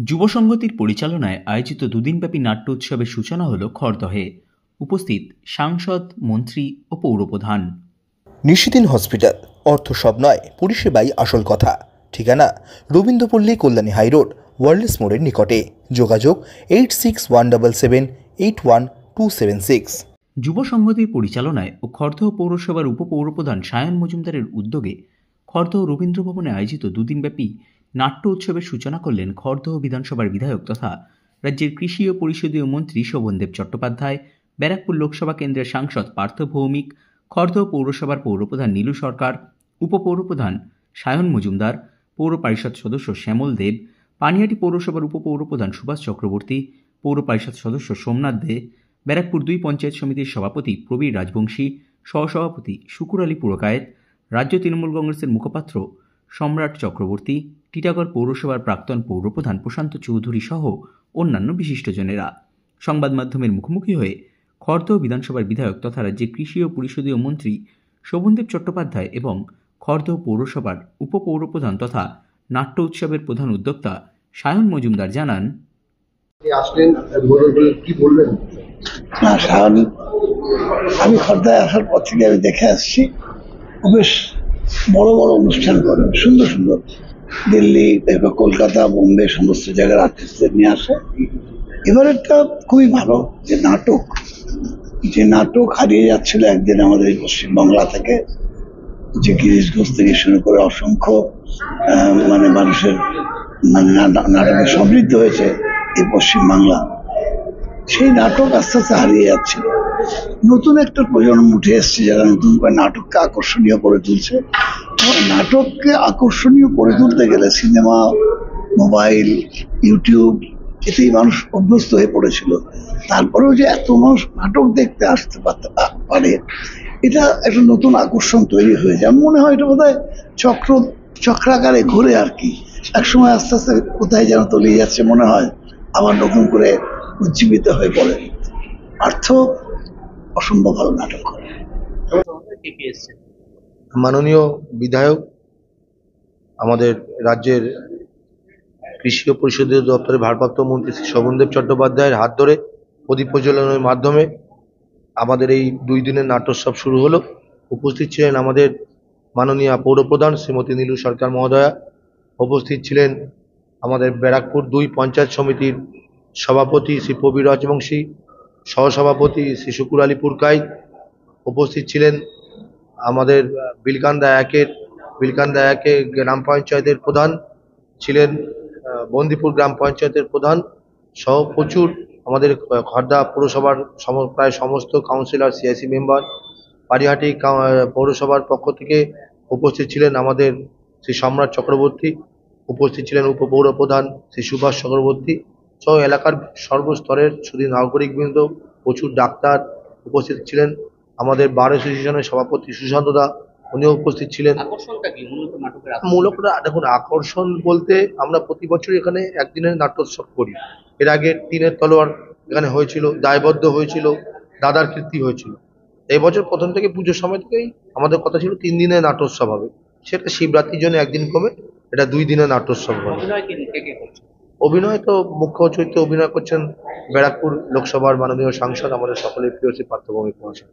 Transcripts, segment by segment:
যুব সংগতির পরিচালনায় আয়োজিত দুদিনব্যাপী নাট্য উৎসবের সূচনা হল খড়দহে। উপস্থিত সাংসদ, মন্ত্রী ও পৌরপ্রধান। নিশিদিন হসপিটাল, অর্থ সব নয়, পরিষেবাই আসল কথা। ঠিকানা রবীন্দ্রপল্লী, কল্যাণী হাইরোড, ওয়ার্ল্ডস মোড়ের নিকটে। যোগাযোগ 8617781276। যুব সংগতির পরিচালনায় ও খড়দহ পৌরসভার উপপৌরপ্রধান সায়ন মজুমদারের উদ্যোগে খড়দহ রবীন্দ্র ভবনে আয়োজিত দুদিনব্যাপী নাট্য উৎসবের সূচনা করলেন খড়দহ বিধানসভার বিধায়ক তথা রাজ্যের কৃষি ও পরিষদীয় মন্ত্রী শোভনদেব চট্টোপাধ্যায়, ব্যারাকপুর লোকসভা কেন্দ্রের সাংসদ পার্থ ভৌমিক, খড়দহ পৌরসভার পৌরপ্রধান নীলু সরকার, উপপৌরপ্রধান সায়ন মজুমদার, পৌর পরিষদ সদস্য শ্যামল দেব, পানিহাটি পৌরসভার উপপৌরপ্রধান সুভাষ চক্রবর্তী, পৌর পরিষদ সদস্য সোমনাথ দে, ব্যারাকপুর 2 পঞ্চায়েত সমিতির সভাপতি প্রবীর রাজবংশী, সহসভাপতি শুকুর আলী পুরকায়েত, রাজ্য তৃণমূল কংগ্রেসের মুখপাত্র সম্রাট চক্রবর্তী, টিটাগড় পৌরসভার প্রাক্তন পৌরপ্রধান প্রশান্ত চৌধুরী সহ অন্যান্য বিশিষ্টজনেরা সংবাদ মাধ্যমের মুখোমুখি হয়ে খড়দহ বিধানসভার বিধায়ক তথা রাজ্যের কৃষি ও পরিষদীয় মন্ত্রী শোভনদেব চট্টোপাধ্যায় এবং খড়দহ পৌরসভার উপপৌরপ্রধান তথা নাট্য উৎসবের প্রধান উদ্যোক্তা সায়ন মজুমদার জানান, আমি খড়দায় আসার পর থেকে আমি দেখে আসছি, বেশ বড় বড় অনুষ্ঠান করেন, সুন্দর সুন্দর, দিল্লি, কলকাতা, বোম্বে সমস্ত জায়গার আর্টিস্টদের নিয়ে আসে। এবারেরটা খুবই ভালো, যে নাটক হারিয়ে যাচ্ছিল একদিন আমাদের এই পশ্চিমবাংলা থেকে, যে গিরিশ ঘোষ থেকে শুরু করে অসংখ্য মানুষের নাটকে সমৃদ্ধ হয়েছে এই পশ্চিমবাংলা, সেই নাটক আস্তে আস্তে হারিয়ে যাচ্ছিল। নতুন একটা প্রজন্ম উঠে এসছে যারা নতুন করে নাটককে আকর্ষণীয় করে তুলছে। নাটককে আকর্ষণীয় করে তুলতে গেলে সিনেমা, মোবাইল, ইউটিউব, এতেই মানুষ অভ্যস্ত হয়ে পড়েছিল। তারপরেও যে এত মানুষ নাটক দেখতে আসতে পারে, এটা একটা নতুন আকর্ষণ তৈরি হয়ে যায়। মনে হয় এটা বোধহয় চক্রাকারে ঘুরে আর কি, একসময় আস্তে আস্তে কোথায় যেন তলিয়ে যাচ্ছে, মনে হয় আবার নতুন করে উজ্জীবিত হয়ে পড়ে। পার্থ অসম্ভব ভালো নাটক করে। মাননীয় বিধায়ক, আমাদের রাজ্যের কৃষি ও পরিষদীয় দপ্তরের ভারপ্রাপ্ত মন্ত্রী শ্রী শোভনদেব চট্টোপাধ্যায়ের হাত ধরে প্রদীপ প্রজ্বলনের মাধ্যমে আমাদের এই 2 দিনের নাট্যোৎসব শুরু হলো। উপস্থিত ছিলেন আমাদের মাননীয় পৌরপ্রধান শ্রীমতী নীলু সরকার মহোদয়া, উপস্থিত ছিলেন আমাদের ব্যারাকপুর 2 পঞ্চায়েত সমিতির সভাপতি শ্রী প্রবীর রাজবংশী, সহসভাপতি শ্রী শুকুর আলী পুরকায়েত, উপস্থিত ছিলেন আমাদের বিলকান্দা 1 গ্রাম পঞ্চায়েতের প্রধান ছিলেন, বন্দিপুর গ্রাম পঞ্চায়েতের প্রধান সহ প্রচুর আমাদের খড়দা পৌরসভার প্রায় সমস্ত কাউন্সিলর, সিআইসি মেম্বার, পানিহাটি পৌরসভার পক্ষ থেকে উপস্থিত ছিলেন আমাদের শ্রী সম্রাট চক্রবর্তী, উপস্থিত ছিলেন উপপৌরপ্রধান শ্রী সুভাষ চক্রবর্তী সহ এলাকার সর্বস্তরের শুধু নাগরিকবৃন্দ, প্রচুর ডাক্তার উপস্থিত ছিলেন। আমাদের বার অ্যাসোসিয়েশনের সভাপতি সুশান্ত দা, উনিও উপস্থিত ছিলেন। মূলত দেখুন, আকর্ষণ বলতে আমরা প্রতি বছর এখানে একদিনের নাট্যোৎসব করি। এর আগে টিনের তলোয়ার এখানে হয়েছিল, দায়বদ্ধ হয়েছিল, দাদার কীর্তি হয়েছিল। এই বছর প্রথম থেকে পুজোর সময় থেকেই আমাদের কথা ছিল 3 দিনের নাট্যোৎসব হবে, সেটা শিবরাত্রির জন্য একদিন কমে এটা 2 দিনের নাট্যোৎসব হবে। অভিনয় তো মুখ্য চরিত্রে অভিনয় করছেন ব্যারাকপুর লোকসভার মাননীয় সাংসদ, আমাদের সকলের প্রিয় শ্রী পার্থ ভৌমিক মহাশয়।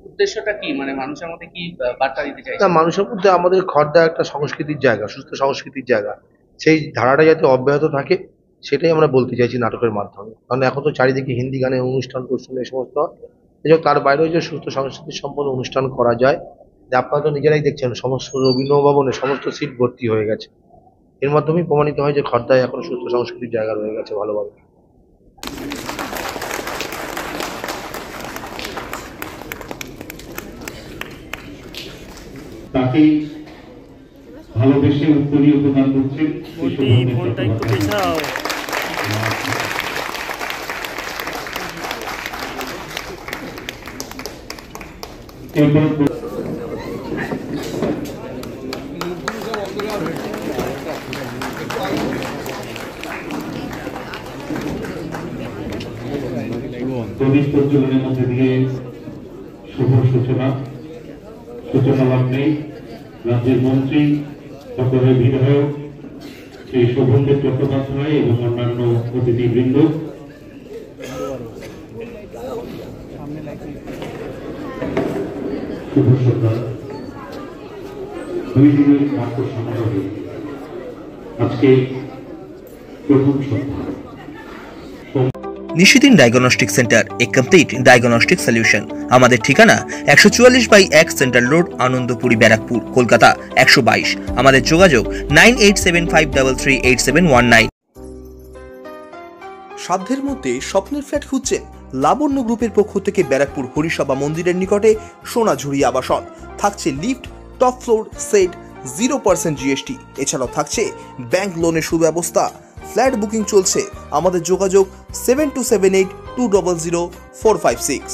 উদ্দেশ্যটা কি, মানুষের মধ্যে কি বার্তা দিতে চাই? মানুষের মধ্যে আমাদের খড়দা একটা সংস্কৃতির জায়গা, সুস্থ সংস্কৃতির জায়গা, সেই ধারাটা যাতে অব্যাহত থাকে সেটাই আমরা বলতে চাইছি নাটকের মাধ্যমে। কারণ এখন তো চারিদিকে হিন্দি গানের অনুষ্ঠান এই সমস্ত, তার বাইরেও যে সুস্থ সংস্কৃতি সম্পন্ন অনুষ্ঠান করা যায়, যে আপনারা তো নিজেরাই দেখছেন সমস্ত রবীন্দ্র ভবনে সমস্ত সিট ভর্তি হয়ে গেছে। এর মাধ্যমেই প্রমাণিত হয় যে খড়দায় এখন সুস্থ সংস্কৃতির জায়গা রয়ে গেছে ভালোভাবে। তাকে ভালোবেসে উত্তরীয় প্রদান করছেন। ফোনটা একটু পেছাও। প্রদীপ প্রজ্বলনের মধ্যে দিয়ে শুভ সূচনা লগ্নে রাজ্যের মন্ত্রী, সকলের বিধায়ক, শ্রী শোভনদেব চট্টোপাধ্যায় এবং অন্যান্য অতিথিবৃন্দ, শুভ সন্ধ্যা। 2 দিনের নাট্য সমারোহে আজকে প্রথম সন্ধ্যা। নিশিদিন ডায়াগনস্টিক সেন্টার, এ কমপ্লিট ডায়াগনস্টিক সলিউশন। আমাদের ঠিকানা 144/1 সেন্ট্রাল রোড, আনন্দপুরি, ব্যারাকপুর, কলকাতা 122। আমাদের যোগাযোগ 9875338719। সাধ্যের মধ্যে স্বপ্নের ফ্ল্যাট খুঁজছেন? লাবণ্য গ্রুপের পক্ষ থেকে ব্যারাকপুর হরিসভা মন্দিরের নিকটে সোনাঝুরি আবাসন। থাকছে lift, top floor, set, 0% GST। এছাড়াও থাকছে ব্যাংক লোনের সুব্যবস্থা। ফ্ল্যাট বুকিং চলছে। আমাদের যোগাযোগ 7278200456।